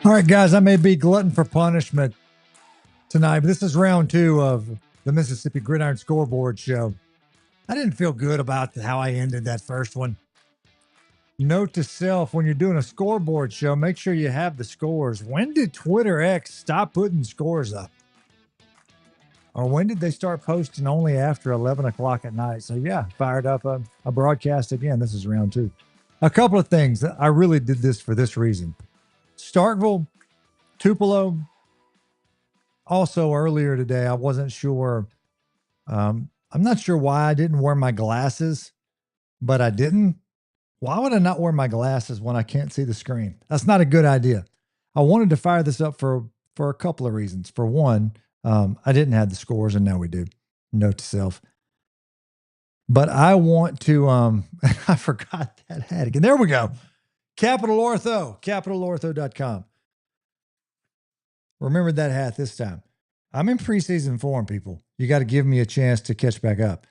All right, guys, I may be glutton for punishment tonight, but this is round two of the Mississippi Gridiron Scoreboard Show. I didn't feel good about how I ended that first one. Note to self, when you're doing a scoreboard show, make sure you have the scores. When did Twitter X stop putting scores up? Or when did they start posting only after 11 o'clock at night? So, yeah, fired up a broadcast again. This is round two. A couple of things. I really did this for this reason. Starkville, Tupelo. Also, earlier today, I wasn't sure. I'm not sure why I didn't wear my glasses, but I didn't. Why would I not wear my glasses when I can't see the screen? That's not a good idea. I wanted to fire this up for a couple of reasons. For one, I didn't have the scores, and now we do. Note to self. But I want to. I forgot that hat again. There we go. Capital Ortho, capitalortho.com. Remembered that hat this time. I'm in preseason form, people. You got to give me a chance to catch back up.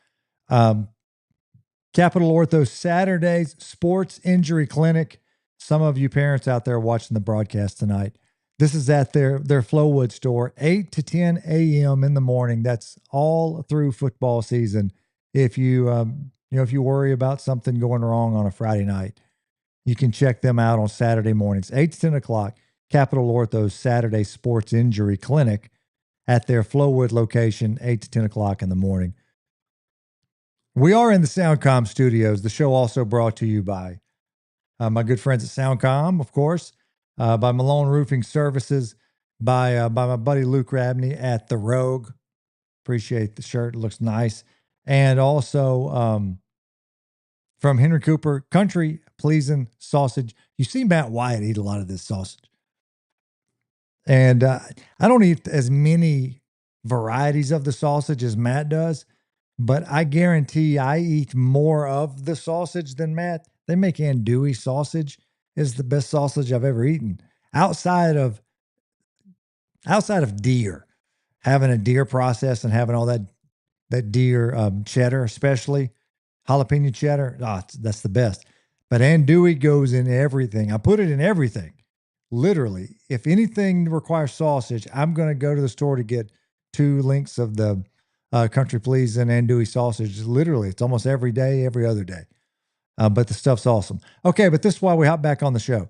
Capital Ortho Saturdays Sports Injury Clinic. Some of you parents out there watching the broadcast tonight, this is at their Flowwood store, 8 to 10 a.m. in the morning. That's all through football season. If you if you worry about something going wrong on a Friday night, you can check them out on Saturday mornings, 8 to 10 o'clock. Capital Ortho's Saturday Sports Injury Clinic at their Flowwood location, 8 to 10 o'clock in the morning. We are in the Soundcom studios. The show also brought to you by my good friends at Soundcom, of course, by Malone Roofing Services, by my buddy Luke Rabney at The Rogue. Appreciate the shirt. It looks nice. And also from Henry Cooper, Country Pleasing Sausage. You see Matt Wyatt eat a lot of this sausage. And I don't eat as many varieties of the sausage as Matt does, but I guarantee I eat more of the sausage than Matt. They make andouille sausage is the best sausage I've ever eaten. Outside of deer, having a deer process and having all that deer cheddar, especially jalapeno cheddar, that's the best. But andouille goes in everything. I put it in everything. Literally, if anything requires sausage, I'm going to go to the store to get 2 links of the Country Pleasing andouille sausage. Literally, it's almost every day, every other day. But the stuff's awesome. Okay, but this is why we hop back on the show.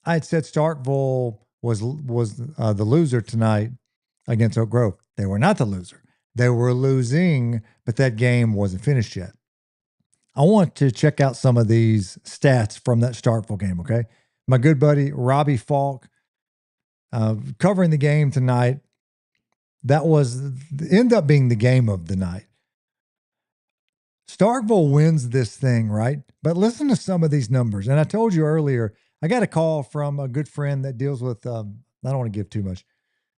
I had said Starkville was the loser tonight against Oak Grove. They were not the loser. They were losing, but that game wasn't finished yet. I want to check out some of these stats from that Starkville game, okay? My good buddy, Robbie Falk, covering the game tonight. That ended up being the game of the night. Starkville wins this thing, right? But listen to some of these numbers. And I told you earlier, I got a call from a good friend that deals with, I don't want to give too much,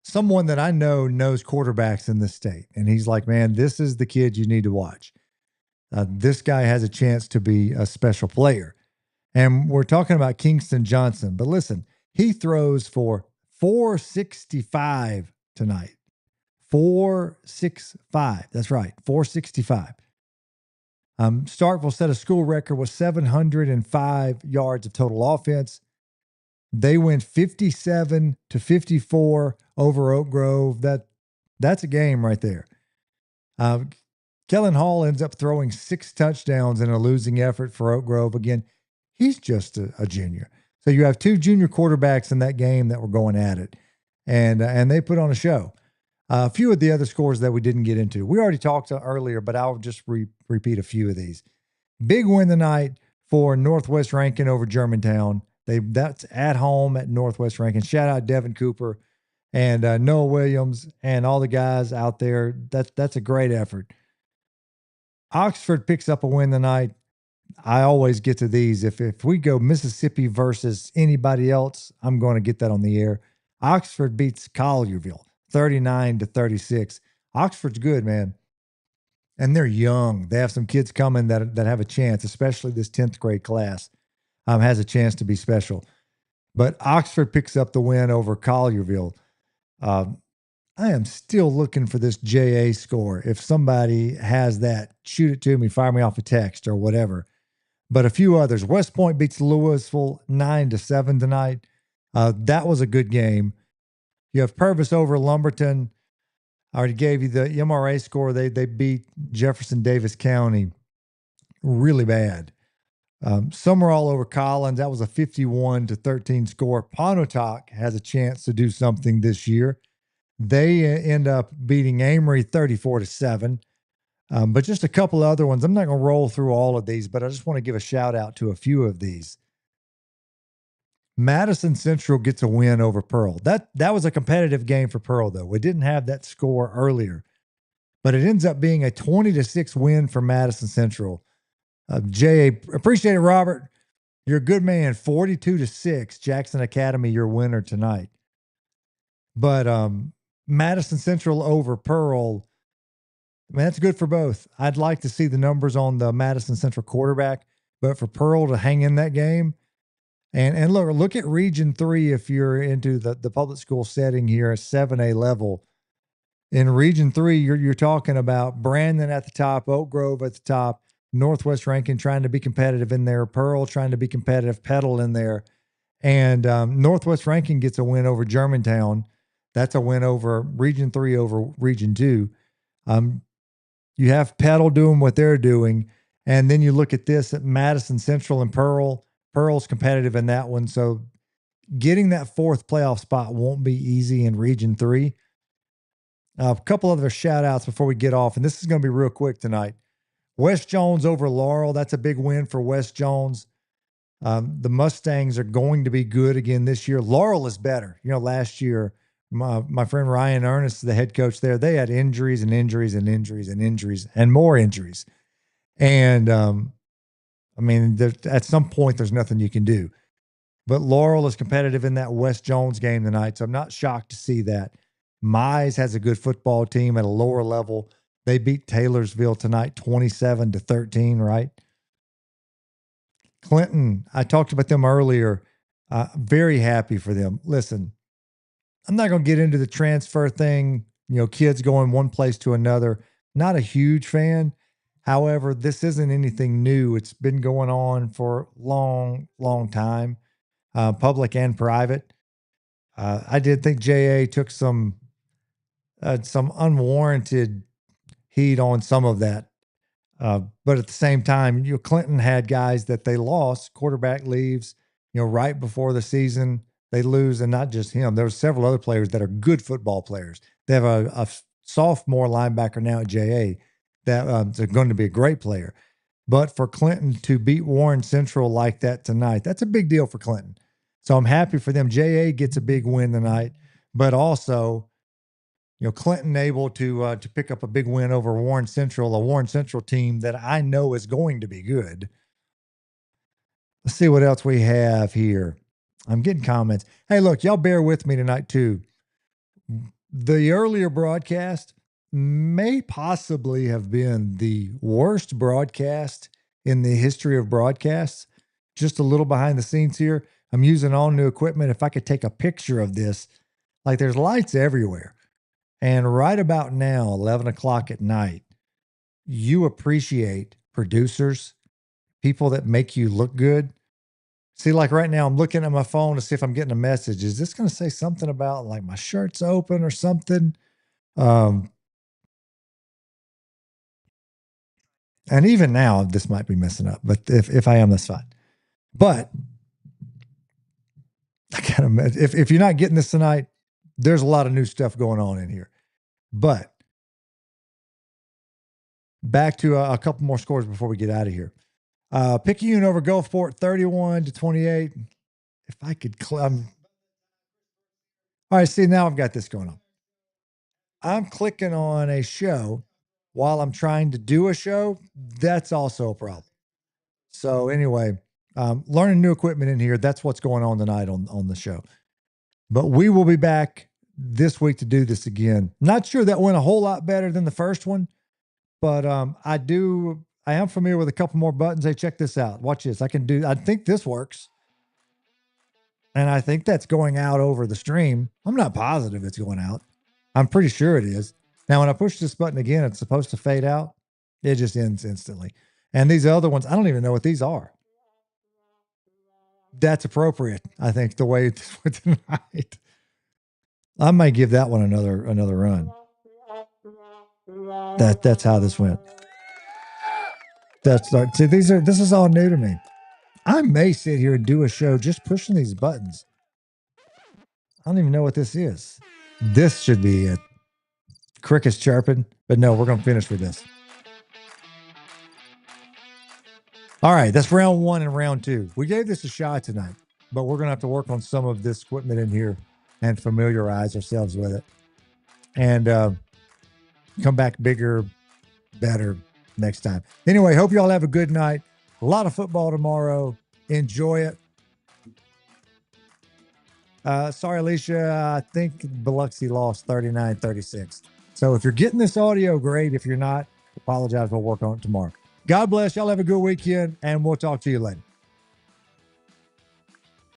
someone that I know knows quarterbacks in this state. And he's like, man, this is the kid you need to watch. This guy has a chance to be a special player. And we're talking about Kingston Johnson. But listen, he throws for 465 tonight. 465. That's right, 465. Starkville set a school record with 705 yards of total offense. They went 57 to 54 over Oak Grove. That's a game right there. Kellen Hall ends up throwing 6 touchdowns in a losing effort for Oak Grove. Again, he's just a junior. So you have 2 junior quarterbacks in that game that were going at it, and they put on a show. A few of the other scores that we didn't get into, we already talked earlier, but I'll just repeat a few of these. Big win tonight for Northwest Rankin over Germantown. That's at home at Northwest Rankin. Shout out Devin Cooper and Noah Williams and all the guys out there. That's a great effort. Oxford picks up a win tonight. I always get to these. If we go Mississippi versus anybody else, I'm going to get that on the air. Oxford beats Collierville 39 to 36. Oxford's good, man. And they're young. They have some kids coming that have a chance, especially this 10th grade class has a chance to be special. But Oxford picks up the win over Collierville. I am still looking for this JA score. If somebody has that, shoot it to me, fire me off a text or whatever. But a few others. West Point beats Louisville 9 to 7 tonight. That was a good game. You have Purvis over Lumberton. I already gave you the MRA score. They beat Jefferson Davis County really bad. Summerall over Collins. That was a 51-13 score. Pontotoc has a chance to do something this year. They end up beating Amory 34-7. But just a couple of other ones. I'm not going to roll through all of these, but I just want to give a shout out to a few of these. Madison Central gets a win over Pearl. That was a competitive game for Pearl, though. We didn't have that score earlier, but it ends up being a 20-6 win for Madison Central. Jay, appreciate it, Robert. You're a good man. 42-6, Jackson Academy, your winner tonight. But Madison Central over Pearl, man, that's good for both. I'd like to see the numbers on the Madison Central quarterback, but for Pearl to hang in that game. And look at Region 3 if you're into the public school setting here at 7A level. In Region 3, you're talking about Brandon at the top, Oak Grove at the top, Northwest Rankin trying to be competitive in there, Pearl trying to be competitive, Petal in there. And Northwest Rankin gets a win over Germantown. That's a win over Region 3 over Region 2. You have Petal doing what they're doing. And then you look at this at Madison Central and Pearl. Pearl's competitive in that one. So getting that fourth playoff spot won't be easy in Region 3. A couple other shout outs before we get off, and this is going to be real quick tonight. West Jones over Laurel. That's a big win for West Jones. The Mustangs are going to be good again this year. Laurel is better. Last year, my friend Ryan Ernest, the head coach there, they had injuries and injuries and injuries and injuries and more injuries. And at some point, there's nothing you can do. But Laurel is competitive in that West Jones game tonight, so I'm not shocked to see that. Mize has a good football team at a lower level. They beat Taylorsville tonight 27-13, right? Clinton, I talked about them earlier. Very happy for them. Listen, I'm not going to get into the transfer thing, kids going one place to another. Not a huge fan. However, this isn't anything new. It's been going on for a long, long time, public and private. I did think JA took some unwarranted heat on some of that. But at the same time, Clinton had guys that they lost. Quarterback leaves, right before the season. They lose, and not just him. There were several other players that are good football players. They have a sophomore linebacker now at JA that is going to be a great player. But for Clinton to beat Warren Central like that tonight, that's a big deal for Clinton. So I'm happy for them. JA gets a big win tonight, but also, Clinton able to pick up a big win over Warren Central, a Warren Central team that I know is going to be good. Let's see what else we have here. I'm getting comments. Hey, look, y'all bear with me tonight too. The earlier broadcast may possibly have been the worst broadcast in the history of broadcasts. Just a little behind the scenes here. I'm using all new equipment. If I could take a picture of this, like there's lights everywhere. And right about now, 11 o'clock at night, you appreciate producers, people that make you look good. See, like right now, I'm looking at my phone to see if I'm getting a message. Is this going to say something about like my shirt's open or something? And even now, this might be messing up, but if I am, that's fine. But I gotta imagine, if you're not getting this tonight, there's a lot of new stuff going on in here. But back to a couple more scores before we get out of here. Picayune over Gulfport, 31-28. If I could, all right. See, now I've got this going on. I'm clicking on a show while I'm trying to do a show. That's also a problem. So anyway, learning new equipment in here. That's what's going on tonight on the show. But we will be back this week to do this again. Not sure that went a whole lot better than the first one, but I am familiar with a couple more buttons. Hey, check this out. Watch this. I think this works. And I think that's going out over the stream. I'm not positive it's going out. I'm pretty sure it is. Now, when I push this button again, it's supposed to fade out. It just ends instantly. And these other ones, I don't even know what these are. That's appropriate. I think the way it went tonight. I might give that one another run. That's how this went. See, this is all new to me. I may sit here and do a show just pushing these buttons. I don't even know what this is. This should be it. Crickets chirping, but no, we're gonna finish with this. All right, that's round one and round two. We gave this a shot tonight, but we're gonna have to work on some of this equipment in here and familiarize ourselves with it, and come back bigger, better next time. Anyway, hope you all have a good night. A lot of football tomorrow. Enjoy it. Sorry, Alicia. I think Biloxi lost 39-36. So if you're getting this audio, great. If you're not, apologize. We'll work on it tomorrow. God bless. Y'all have a good weekend, and we'll talk to you later.